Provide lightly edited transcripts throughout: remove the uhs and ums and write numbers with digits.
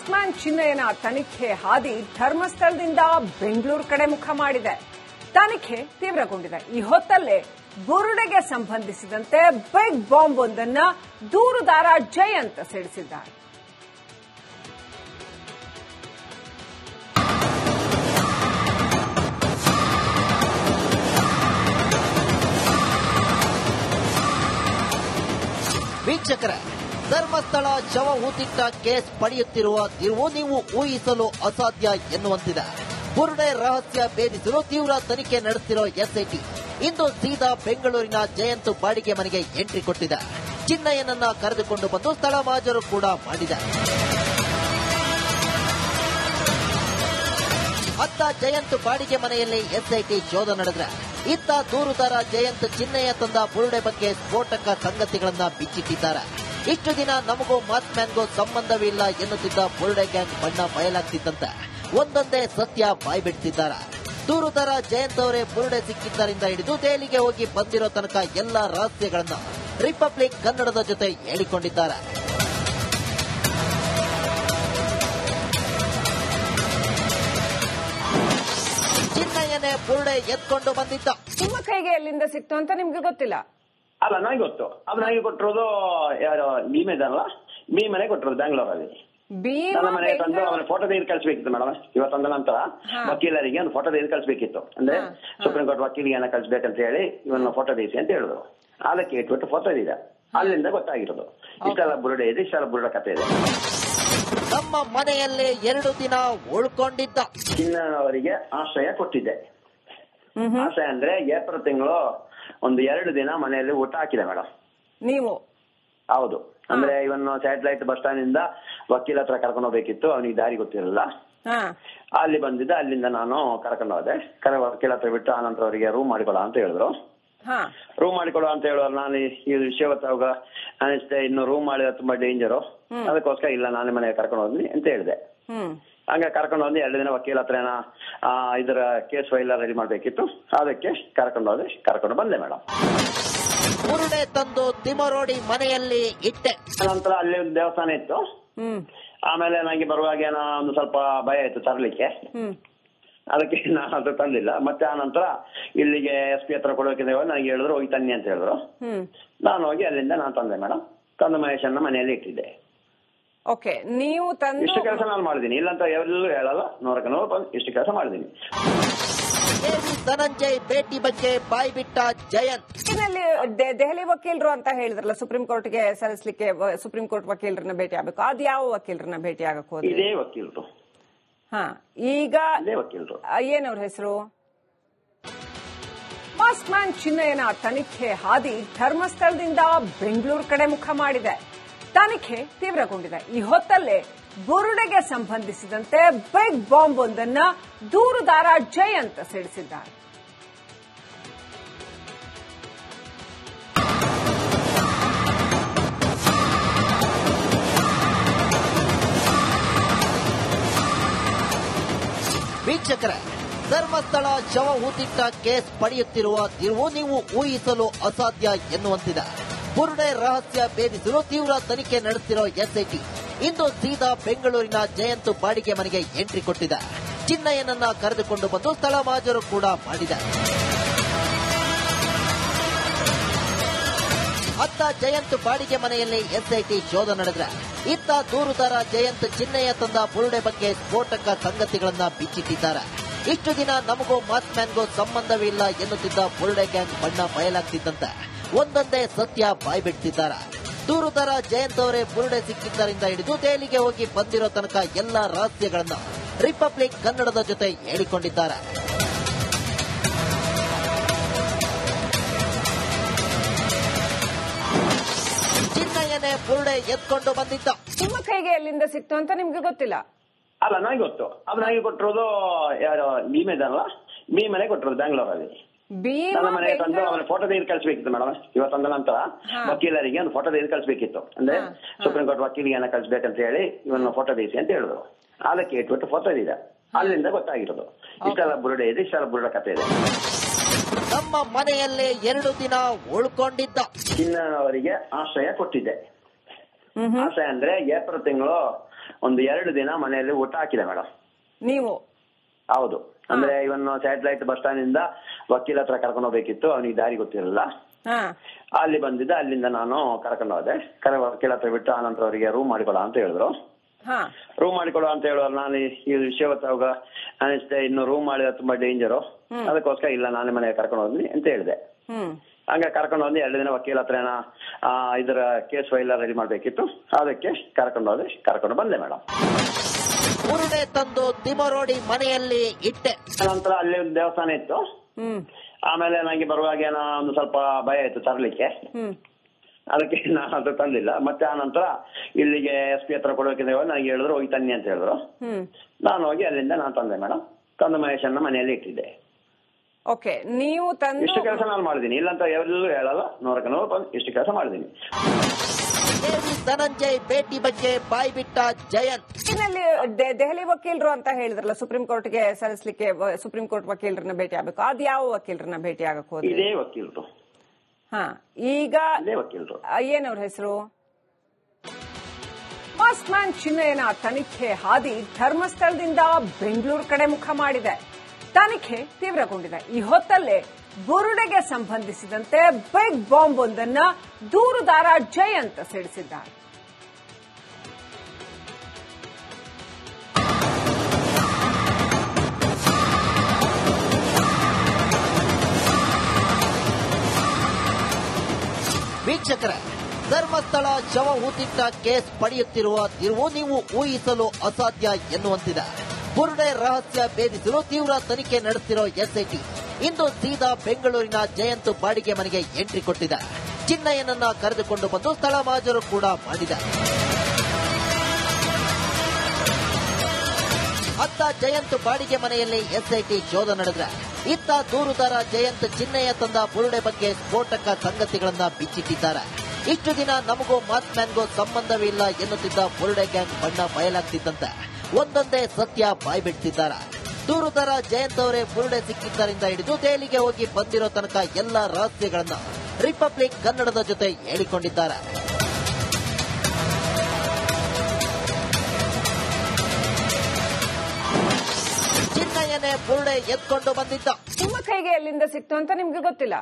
ಮಾಸ್ಕ್ಮ್ಯಾನ್ ಚಿನ್ನಯ್ಯನ ತನಿಖೆ ಹಾದಿ ಧರ್ಮಸ್ಥಳದಿಂದ ಬೆಂಗಳೂರು ಕಡೆ ಮುಖ ಮಾಡಿದೆ. ತನಿಖೆ ತೀವ್ರಗೊಂಡಿದೆ. ಈ ಹೊತ್ತಲ್ಲೇ ಬುರುಡೆಗೆ ಸಂಬಂಧಿಸಿದಂತೆ ಬಿಗ್ ಬಾಂಬ್ ಒಂದನ್ನ ದೂರುದಾರ ಜಯಂತ್ ಸಿಡಿಸಿದ್ದಾರೆ. ವೀಕ್ಷಕರೇ, ಧರ್ಮಸ್ಥಳ ಶವ ಹೂತಿಟ್ಟ ಕೇಸ್ ಪಡೆಯುತ್ತಿರುವ ತಿರುವು ನೀವು ಊಹಿಸಲು ಅಸಾಧ್ಯ ಎನ್ನುವಂತಿದೆ. ಬುರುಡೆ ರಹಸ್ಯ ಭೇದಿಸಲು ತೀವ್ರ ತನಿಖೆ ನಡೆಸಿರೋ ಎಸ್ಐಟಿ ಇಂದು ಸೀದಾ ಬೆಂಗಳೂರಿನ ಜಯಂತ್ ಬಾಡಿಗೆ ಮನೆಗೆ ಎಂಟ್ರಿ ಕೊಟ್ಟಿದೆ. ಚಿನ್ನಯ್ಯನನ್ನ ಕರೆದುಕೊಂಡು ಬಂದು ಸ್ಥಳ ಮಹಾಜರು ಕೂಡ ಮಾಡಿದೆ. ಅತ್ತ ಜಯಂತ್ ಬಾಡಿಗೆ ಮನೆಯಲ್ಲಿ ಎಸ್ಐಟಿ ಶೋಧ ನಡೆದ್ರೆ, ಇತ್ತ ದೂರುದಾರ ಜಯಂತ್ ಚಿನ್ನಯ್ಯ ತಂದ ಬುರುಡೆ ಬಗ್ಗೆ ಸ್ಫೋಟಕ ಸಂಗತಿಗಳನ್ನ ಬಿಚ್ಚಿಟ್ಟಿದ್ದಾರೆ. ಇಷ್ಟು ದಿನ ನಮಗೂ ಮಾಸ್ಕ್ಮ್ಯಾನ್ಗೂ ಸಂಬಂಧವಿಲ್ಲ ಎನ್ನುತ್ತಿದ್ದ ಬುರುಡೆ ಗ್ಯಾಂಗ್ ಬಣ್ಣ ಬಯಲಾಗ್ತಿದ್ದಂತೆ ಒಂದೊಂದೇ ಸತ್ಯ ಬಾಯ್ಬಿಡ್ತಿದ್ದಾರೆ. ದೂರುದಾರ ಜಯಂತ್ ಅವರೇ ಬುರುಡೆ ಸಿಕ್ಕಿದ್ದರಿಂದ ಹಿಡಿದು ದೆಹಲಿಗೆ ಹೋಗಿ ಬಂದಿರೋ ತನಕ ಎಲ್ಲಾ ರಹಸ್ಯಗಳನ್ನ ರಿಪಬ್ಲಿಕ್ ಕನ್ನಡದ ಜೊತೆ ಹೇಳಿಕೊಂಡಿದ್ದಾರೆ. ಚಿನ್ನಯ್ಯನೇ ಬುರುಡೆ ಎತ್ಕೊಂಡು ಬಂದಿದ್ದ. ನಿಮ್ಮ ಕೈಗೆ ಎಲ್ಲಿಂದ ಸಿಕ್ತು ಅಂತ ನಿಮ್ಗೆ ಗೊತ್ತಿಲ್ಲ? ಅಲ್ಲ, ನನಗೆ ಗೊತ್ತು. ಅದು ನನಗೆ ಕೊಟ್ಟಿರೋದು ಯಾರು ಭೀಮ ಇದಲ್ಲ, ಭೀಮ್ ಮನೆ ಕೊಟ್ಟಿರೋದು ಬ್ಯಾಂಗ್ಳೂರಲ್ಲಿ. ನನ್ನ ಮನೆ ತಂದು ಅವನ ಫೋಟೋ ತೆಗೆದು ಕಳಿಸಬೇಕಿತ್ತು ಮೇಡಮ್. ಇವತ್ತೊಂದ ನಂತರ ವಕೀಲರಿಗೆ ಒಂದು ಫೋಟೋ ತೆಗೆದು ಕಳಿಸಬೇಕಿತ್ತು. ಅಂದ್ರೆ ಸುಪ್ರೀಂ ಕೋರ್ಟ್ ವಕೀಲಿಗೆ ಕಳಿಸಬೇಕಂತ ಹೇಳಿ ಇವನ್ನ ಫೋಟೋ ತೆಗಿಸಿ ಅಂತ ಹೇಳಿದ್ರು. ಅದಕ್ಕೆ ಇಟ್ಬಿಟ್ಟು ಫೋಟೋ ಇದೆ. ಅಲ್ಲಿಂದ ಗೊತ್ತಾಗಿರೋದು ಇಷ್ಟೆಲ್ಲ ಬುರುಡೆ ಇದೆ, ಇಷ್ಟೆಲ್ಲ ಬುರುಡೆ ಕಥೆ ಇದೆ. ನಮ್ಮ ಮನೆಯಲ್ಲಿ 2 ದಿನ ಉಳ್ಕೊಂಡಿದ್ದ ಚಿನ್ನವರಿಗೆ ಆಶ್ರಯ ಕೊಟ್ಟಿದ್ದೆ. ಆಶ್ರಯ ಅಂದ್ರೆ ಏಪ್ರಿಲ್ ತಿಂಗಳು ಒಂದು 2 ದಿನ ಮನೆಯಲ್ಲಿ ಊಟ ಹಾಕಿದೆ ಮೇಡಮ್. ನೀವು? ಹೌದು. ಅಂದ್ರೆ ಇವನು ಸ್ಯಾಟಲೈಟ್ ಬಸ್ ಸ್ಟ್ಯಾಂಡ್ ಇಂದ ವಕೀಲ ಹತ್ರ ಕರ್ಕೊಂಡು ಹೋಗ್ಬೇಕಿತ್ತು. ಅವನಿಗೆ ದಾರಿ ಗೊತ್ತಿರಲಿಲ್ಲ. ಅಲ್ಲಿ ಬಂದಿದ್ದ, ಅಲ್ಲಿಂದ ನಾನು ಕರ್ಕೊಂಡು ಹೋದೆ. ವಕೀಲ ಹತ್ರ ಬಿಟ್ಟು ಆನಂತರ ಅವರಿಗೆ ರೂಮ್ ಮಾಡಿಕೊಡ ಅಂತ ಹೇಳಿದ್ರು. ರೂಮ್ ಮಾಡಿಕೊಡು ಅಂತ ಹೇಳುವ ನಾನು ಈ ವಿಷಯ ಗೊತ್ತಾಗ ಅನಿಸುತ್ತೆ, ಇನ್ನು ರೂಮ್ ಮಾಡಿದ್ರೆ ತುಂಬಾ ಡೇಂಜರು, ಅದಕ್ಕೋಸ್ಕರ ಇಲ್ಲ ನಾನೇ ಮನೆಗೆ ಕರ್ಕೊಂಡು ಹೋದ್ನಿ ಅಂತ ಹೇಳಿದೆ. ಹಂಗೆ ಕರ್ಕೊಂಡು ಹೋಗಿ 2 ದಿನ ವಕೀಲ ಹತ್ರ ಇದರ ಕೇಸ್ ಫೈಲ್ ರೆಡಿ ಮಾಡ್ಬೇಕಿತ್ತು. ಅದಕ್ಕೆ ಕರ್ಕೊಂಡು ಬಂದೆ ಮೇಡಮ್. ಬುರುಡೆ ತಂದು ತಿಮರೋಡಿ ಮನೆಯಲ್ಲಿ ಇಟ್ಟೆ. ನಂತರ ಅಲ್ಲಿ ಒಂದು ದೇವಸ್ಥಾನ ಇತ್ತು. ಆಮೇಲೆ ನನಗೆ ಬರುವಾಗ ಒಂದು ಸ್ವಲ್ಪ ಭಯ ಇತ್ತು ತರಲಿಕ್ಕೆ. ಅದಕ್ಕೆ ನಾನು ಅದು ತಂದಿಲ್ಲ. ಮತ್ತೆ ಆ ನಂತರ ಇಲ್ಲಿಗೆ SP ಹತ್ರ ಕೊಡೋಕೆ ನನಗೆ ಹೇಳಿದ್ರು, ಹೋಗಿ ತನ್ನಿ ಅಂತ ಹೇಳಿದ್ರು. ನಾನು ಹೋಗಿ ಅಲ್ಲಿಂದ ನಾನು ತಂದೆ ಮೇಡಮ್. ತಂದು ಮಹೇಶನ್ನ ಮನೆಯಲ್ಲಿ ಇಟ್ಟಿದ್ದೆ. ಓಕೆ, ನೀವು ತಂದು ಇಷ್ಟು ಕೆಲಸ ನಾನು ಮಾಡಿದೀನಿ, ಇಲ್ಲಂತ ಎಲ್ಲೂ ಹೇಳಲ್ಲ. 100ಕ್ಕೆ 100 ಇಷ್ಟು ಕೆಲಸ ಮಾಡಿದೀನಿ. ಧನಂಜಯ್ ಭೇಟಿ ಬಗ್ಗೆ ಬಾಯ್ ಬಿಟ್ಟ ಜಯಂತ್. ದೆಹಲಿ ವಕೀಲರು ಅಂತ ಹೇಳಿದ್ರಲ್ಲ, ಸುಪ್ರೀಂ ಕೋರ್ಟ್ಗೆ ಸಲ್ಲಿಸಲಿಕ್ಕೆ ಸುಪ್ರೀಂ ಕೋರ್ಟ್ ವಕೀಲರನ್ನ ಭೇಟಿ ಆಗಬೇಕು. ಅದು ಯಾವ ವಕೀಲರನ್ನ ಭೇಟಿ ಆಗಕ್ಕೆ ಹೋದ್ರೆ? ಇದೇ ವಕೀಲರು. ಈಗ ಏನವ್ರ ಹೆಸರು? ಮಾಸ್ಕ್ಮ್ಯಾನ್ ಚಿನ್ನಯ್ಯನ ತನಿಖೆ ಹಾದಿ ಧರ್ಮಸ್ಥಳದಿಂದ ಬೆಂಗಳೂರು ಕಡೆ ಮುಖ ಮಾಡಿದೆ. ತನಿಖೆ ತೀವ್ರಗೊಂಡಿದೆ. ಈ ಹೊತ್ತಲ್ಲೇ ಬುರುಡೆಗೆ ಸಂಬಂಧಿಸಿದಂತೆ ಬಿಗ್ ಬಾಂಬ್ ಒಂದನ್ನ ದೂರುದಾರ ಜಯಂತ್ ಸಿಡಿಸಿದ್ದಾರೆ. ವೀಕ್ಷಕರೇ, ಧರ್ಮಸ್ಥಳ ಶವ ಹೂತಿಟ್ಟ ಕೇಸ್ ಪಡೆಯುತ್ತಿರುವ ತಿರುವು ನೀವು ಊಹಿಸಲು ಅಸಾಧ್ಯ ಎನ್ನುವಂತಿದೆ. ಬುರುಡೆ ರಹಸ್ಯ ಭೇದಿಸಲು ತೀವ್ರ ತನಿಖೆ ನಡೆಸಿರೋ ಎಸ್ಐಟಿ ಇಂದು ಸೀದಾ ಬೆಂಗಳೂರಿನ ಜಯಂತ್ ಬಾಡಿಗೆ ಮನೆಗೆ ಎಂಟ್ರಿ ಕೊಟ್ಟಿದೆ. ಚಿನ್ನಯ್ಯನನ್ನ ಕರೆದುಕೊಂಡು ಬಂದು ಸ್ಥಳ ಮಹಾಜರು ಕೂಡ ಮಾಡಿದೆ. ಅತ್ತ ಜಯಂತ್ ಬಾಡಿಗೆ ಮನೆಯಲ್ಲಿ ಎಸ್ಐಟಿ ಶೋಧ ನಡೆದ್ರೆ, ಇತ್ತ ದೂರುದಾರ ಜಯಂತ್ ಚಿನ್ನಯ್ಯ ತಂದ ಬುರುಡೆ ಬಗ್ಗೆ ಸ್ಫೋಟಕ ಸಂಗತಿಗಳನ್ನ ಬಿಚ್ಚಿಟ್ಟಿದ್ದಾರೆ. ಇಷ್ಟು ದಿನ ನಮಗೂ ಮಾಸ್ಕ್ಮ್ಯಾನ್ಗೂ ಸಂಬಂಧವಿಲ್ಲ ಎನ್ನುತ್ತಿದ್ದ ಬುರುಡೆ ಗ್ಯಾಂಗ್ ಬಣ್ಣ ಬಯಲಾಗ್ತಿದ್ದಂತೆ ಒಂದೊಂದೇ ಸತ್ಯ ಬಾಯ್ಬಿಡ್ತಿದ್ದಾರೆ. ದೂರುದಾರ ಜಯಂತ್ ಅವರೇ ಬುರುಡೆ ಸಿಕ್ಕಿದ್ದರಿಂದ ಹಿಡಿದು ದೆಹಲಿಗೆ ಹೋಗಿ ಬಂದಿರೋ ತನಕ ಎಲ್ಲಾ ರಹಸ್ಯಗಳನ್ನ ರಿಪಬ್ಲಿಕ್ ಕನ್ನಡದ ಜೊತೆ ಹೇಳಿಕೊಂಡಿದ್ದಾರೆ. ಚಿನ್ನಯ್ಯನೇ ಬುರುಡೆ ಎತ್ಕೊಂಡು ಬಂದಿದ್ದ. ನಿಮ್ಮ ಕೈಗೆ ಎಲ್ಲಿಂದ ಸಿಕ್ತು ಅಂತ ನಿಮ್ಗೆ ಗೊತ್ತಿಲ್ಲ? ಅಲ್ಲ, ನನಗೆ ಗೊತ್ತು. ಅದು ನನಗೆ ಕೊಟ್ಟಿರೋದು ಯಾರು ಭೀಮ ಇದಲ್ಲ, ಭೀಮ್ ಮನೆ ಕೊಟ್ಟಿರೋದು ಬ್ಯಾಂಗ್ಳೂರಲ್ಲಿ. ನನ್ನ ಮನೆಗೆ ತಂದು ಅವನ ಫೋಟೋ ತೆಗೆದು ಕಳಿಸಬೇಕಿತ್ತು ಮೇಡಮ್. ಇವತ್ತೊಂದ ನಂತರ ವಕೀಲರಿಗೆ ಒಂದು ಫೋಟೋ ತೆಗೆದು ಕಳಿಸಬೇಕಿತ್ತು. ಅಂದ್ರೆ ಸುಪ್ರೀಂ ಕೋರ್ಟ್ ವಕೀಲಿಗೆ ಕಳಿಸಬೇಕಂತ ಹೇಳಿ ಇವನ್ನ ಫೋಟೋ ತೆಗಿಸಿ ಅಂತ ಹೇಳಿದ್ರು. ಅದಕ್ಕೆ ಇಟ್ಬಿಟ್ಟು ಫೋಟೋ ಇದೆ. ಅಲ್ಲಿಂದ ಗೊತ್ತಾಗಿರೋದು ಇಷ್ಟೆಲ್ಲ ಬುರುಡೆ ಇದೆ, ಇಷ್ಟೆಲ್ಲ ಬುರುಡೆ ಕಥೆ ಇದೆ. ನಮ್ಮ ಮನೆಯಲ್ಲಿ 2 ದಿನ ಉಳ್ಕೊಂಡಿದ್ದ. ಚಿನ್ನವರಿಗೆ ಆಶ್ರಯ ಕೊಟ್ಟಿದ್ದೆ. ಆಶ್ರಯ ಅಂದ್ರೆ ಏಪ್ರಿಲ್ ತಿಂಗಳು ಒಂದು 2 ದಿನ ಮನೆಯಲ್ಲಿ ಊಟ ಹಾಕಿದೆ ಮೇಡಮ್. ನೀವು? ಹೌದು. ಅಂದ್ರೆ ಇವನ್ ಸ್ಯಾಟಲೈಟ್ ಬಸ್ ಸ್ಟ್ಯಾಂಡ್ ಇಂದ ವಕೀಲ ಹತ್ರ ಕರ್ಕೊಂಡು ಹೋಗ್ಬೇಕಿತ್ತು, ಅವನಿಗೆ ದಾರಿ ಗೊತ್ತಿರಲಿಲ್ಲ. ಅಲ್ಲಿ ಬಂದಿದ್ದ, ಅಲ್ಲಿಂದ ನಾನು ಕರ್ಕೊಂಡು ಹೋದೆ. ವಕೀಲ ಹತ್ರ ಬಿಟ್ಟು ಆನಂತರ ಅವರಿಗೆ ರೂಮ್ ಮಾಡಿಕೊಡ ಅಂತ ಹೇಳಿದ್ರು. ರೂಮ್ ಮಾಡಿಕೊಡು ಅಂತ ಹೇಳುವಾಗ ನಾನು ಈ ವಿಷಯ ಗೊತ್ತಾಗ ಅನಿಸ್ತೆ, ಇನ್ನು ರೂಮ್ ಮಾಡಿದ್ರೆ ತುಂಬಾ ಡೇಂಜರು, ಅದಕ್ಕೋಸ್ಕರ ಇಲ್ಲ ನಾನೇ ಮನೆಗೆ ಕರ್ಕೊಂಡು ಹೋದ್ನಿ ಅಂತ ಹೇಳಿದೆ. ಹಂಗೆ ಕರ್ಕೊಂಡು ಹೋಗಿ 2 ದಿನ ವಕೀಲ ಹತ್ರ ಇದರ ಕೇಸ್ ಫೈಲ್ ರೆಡಿ ಮಾಡ್ಬೇಕಿತ್ತು, ಅದಕ್ಕೆ ಕರ್ಕೊಂಡು ಬಂದೆ ಮೇಡಮ್. ಬುರುಡೆ ತಂದು ತಿಮರೋಡಿ ಮನೆಯಲ್ಲಿ ಇಟ್ಟೆ. ನಂತರ ಅಲ್ಲಿ ಒಂದು ದೇವಸ್ಥಾನ ಇತ್ತು. ಆಮೇಲೆ ನನಗೆ ಬರುವಾಗ ಒಂದು ಸ್ವಲ್ಪ ಭಯ ಇತ್ತು ತರಲಿಕ್ಕೆ, ಅದಕ್ಕೆ ನಾನು ಅದು ತಂದಿಲ್ಲ. ಮತ್ತೆ ಆ ನಂತರ ಇಲ್ಲಿಗೆ SP ಹತ್ರ ಕೊಡೋಕೆ ನನಗೆ ಹೇಳಿದ್ರು ಹೋಗಿ ತನ್ನಿ ಅಂತ ಹೇಳಿದ್ರು. ನಾನು ಹೋಗಿ ಅಲ್ಲಿಂದ ನಾನು ತಂದೆ ಮೇಡಮ್. ತಂದು ಮಹೇಶನ್ನ ಮನೆಯಲ್ಲಿ ಇಟ್ಟಿದ್ದೆ. ಓಕೆ, ನೀವು ಇಷ್ಟು ಕೆಲಸ ನಾನು ಮಾಡಿದೀನಿ, ಇಲ್ಲಂತ ಎಲ್ಲೂ ಹೇಳಲ್ಲ, 100ಕ್ಕೆ 100 ಇಷ್ಟು ಕೆಲಸ ಮಾಡಿದೀನಿ. ಧನಂಜಯ್ ಭೇಟಿ ಬಗ್ಗೆ ಬಾಯ್ ಬಿಟ್ಟ ಜಯಂತ್. ದೆಹಲಿ ವಕೀಲರು ಅಂತ ಹೇಳಿದ್ರಲ್ಲ, ಸುಪ್ರೀಂ ಕೋರ್ಟ್ಗೆ ಸಲ್ಲಿಸಲಿಕ್ಕೆ ಸುಪ್ರೀಂ ಕೋರ್ಟ್ ವಕೀಲರನ್ನ ಭೇಟಿ ಆಗಬೇಕು, ಅದ್ ಯಾವ ವಕೀಲರನ್ನ ಭೇಟಿ ಆಗಕ್ ಹೋದ್ರೆ? ಇದೇ ವಕೀಲರು. ಈಗ ಏನವ್ರ ಹೆಸರು? ಮಾಸ್ಕ್ ಮ್ಯಾನ್ ಚಿನ್ನಯ್ಯನ ತನಿಖೆ ಹಾದಿ ಧರ್ಮಸ್ಥಳದಿಂದ ಬೆಂಗಳೂರು ಕಡೆ ಮುಖ ಮಾಡಿದೆ. ತನಿಖೆ ತೀವ್ರಗೊಂಡಿದೆ. ಈ ಹೊತ್ತಲ್ಲೇ ಬುರುಡೆಗೆ ಸಂಬಂಧಿಸಿದಂತೆ ಬಿಗ್ ಬಾಂಬ್ ಒಂದನ್ನ ದೂರುದಾರ ಜಯಂತ್ ಸಿಡಿಸಿದ್ದಾರೆ. ವೀಕ್ಷಕರ, ಧರ್ಮಸ್ಥಳ ಶವ ಹೂತಿಟ್ಟ ಕೇಸ್ ಪಡೆಯುತ್ತಿರುವ ತಿರುವು ನೀವು ಊಹಿಸಲು ಅಸಾಧ್ಯ ಎನ್ನುವಂತಿದೆ. ಬುರುಡೆ ರಹಸ್ಯ ಭೇದಿಸಲು ತೀವ್ರ ತನಿಖೆ ನಡೆಸಿರೋ SIT ಇಂದು ಸೀದಾ ಬೆಂಗಳೂರಿನ ಜಯಂತ್ ಬಾಡಿಗೆ ಮನೆಗೆ ಎಂಟ್ರಿ ಕೊಟ್ಟಿದೆ. ಚಿನ್ನಯ್ಯನನ್ನ ಕರೆದುಕೊಂಡು ಬಂದು ಸ್ಥಳ ಮಾಜರು ಕೂಡ ಮಾಡಿದೆ. ಅತ್ತ ಜಯಂತ್ ಬಾಡಿಗೆ ಮನೆಯಲ್ಲಿ SIT ಶೋಧ ನಡೆದ್ರೆ, ಇತ್ತ ದೂರುದಾರ ಜಯಂತ್ ಚಿನ್ನಯ್ಯ ತಂದ ಬುರುಡೆ ಬಗ್ಗೆ ಸ್ಫೋಟಕ ಸಂಗತಿಗಳನ್ನ ಬಿಚ್ಚಿಟ್ಟಿದ್ದಾರೆ. ಇಷ್ಟು ದಿನ ನಮಗೂ ಮಾಸ್ ಮ್ಯಾನ್ಗೂ ಸಂಬಂಧವಿಲ್ಲ ಎನ್ನುತ್ತಿದ್ದ ಬುರುಡೆ ಗ್ಯಾಂಗ್ ಬಣ್ಣ ಬಯಲಾಗ್ತಿದ್ದಂತೆ ಒಂದೊಂದೇ ಸತ್ಯ ಬಾಯ್ಬಿಡ್ತಿದ್ದಾರೆ. ದೂರುದಾರ ಜಯಂತ್ ಅವರೇ ಬುರುಡೆ ಸಿಕ್ಕಿದ್ದರಿಂದ ಹಿಡಿದು ದೆಹಲಿಗೆ ಹೋಗಿ ಬಂದಿರೋ ತನಕ ಎಲ್ಲ ರಹಸ್ಯಗಳನ್ನ ರಿಪಬ್ಲಿಕ್ ಕನ್ನಡದ ಜೊತೆ ಹೇಳಿಕೊಂಡಿದ್ದಾರೆ. ಚಿನ್ನಯ್ಯನೇ ಬುರುಡೆ ಎತ್ಕೊಂಡು ಬಂದಿದ್ದ. ನಿಮ್ಮ ಕೈಗೆ ಎಲ್ಲಿಂದ ಸಿಕ್ತು ಅಂತ ನಿಮ್ಗೆ ಗೊತ್ತಿಲ್ಲ?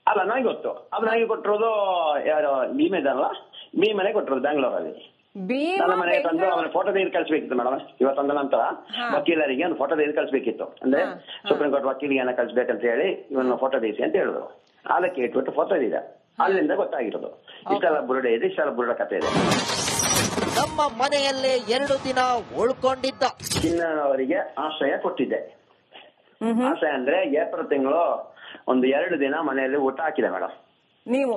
ಅಲ್ಲ, ನನಗೆ ಗೊತ್ತು. ಅದು ನನಗೆ ಕೊಟ್ಟಿರೋದು ಯಾರು ಭೀಮ ಇದ್ದಾರಲ್ಲ, ಭೀಮನೆ ಕೊಟ್ಟಿರೋದು ಬೆಂಗಳೂರಲ್ಲಿ. ನನ್ನ ಮನೆಗೆ ತಂದು ಅವನ ಫೋಟೋ ತೆಗೆದು ಕಳಿಸಬೇಕಿತ್ತು ಮೇಡಮ್. ಇವತ್ತೊಂದ ನಂತರ ವಕೀಲರಿಗೆ ಒಂದು ಫೋಟೋ ತೆಗೆದು ಕಳಿಸಬೇಕಿತ್ತು. ಅಂದ್ರೆ ಸುಪ್ರೀಂ ಕೋರ್ಟ್ ವಕೀಲಿಗೆ ಕಳಿಸಬೇಕಂತ ಹೇಳಿ ಇವನ್ನ ಫೋಟೋ ತೆಗಿಸಿ ಅಂತ ಹೇಳಿದ್ರು. ಅದಕ್ಕೆ ಇಟ್ಬಿಟ್ಟು ಫೋಟೋ ಇದೆ, ಅಲ್ಲಿಂದ ಗೊತ್ತಾಗಿರೋದು. ಇಷ್ಟೆಲ್ಲ ಬುರುಡೆ ಇದೆ, ಇಷ್ಟೆಲ್ಲ ಬುರುಡೆ ಕಥೆ ಇದೆ. ನಮ್ಮ ಮನೆಯಲ್ಲೇ 2 ದಿನ ಉಳ್ಕೊಂಡಿದ್ದ ಚಿನ್ನವರಿಗೆ ಆಶ್ರಯ ಕೊಟ್ಟಿದ್ದೆ. ಆಶ್ರಯ ಅಂದ್ರೆ ಏಪ್ರಿಲ್ ತಿಂಗಳು ಒಂದು 2 ದಿನ ಮನೆಯಲ್ಲಿ ಊಟ ಹಾಕಿದೆ ಮೇಡಮ್. ನೀವು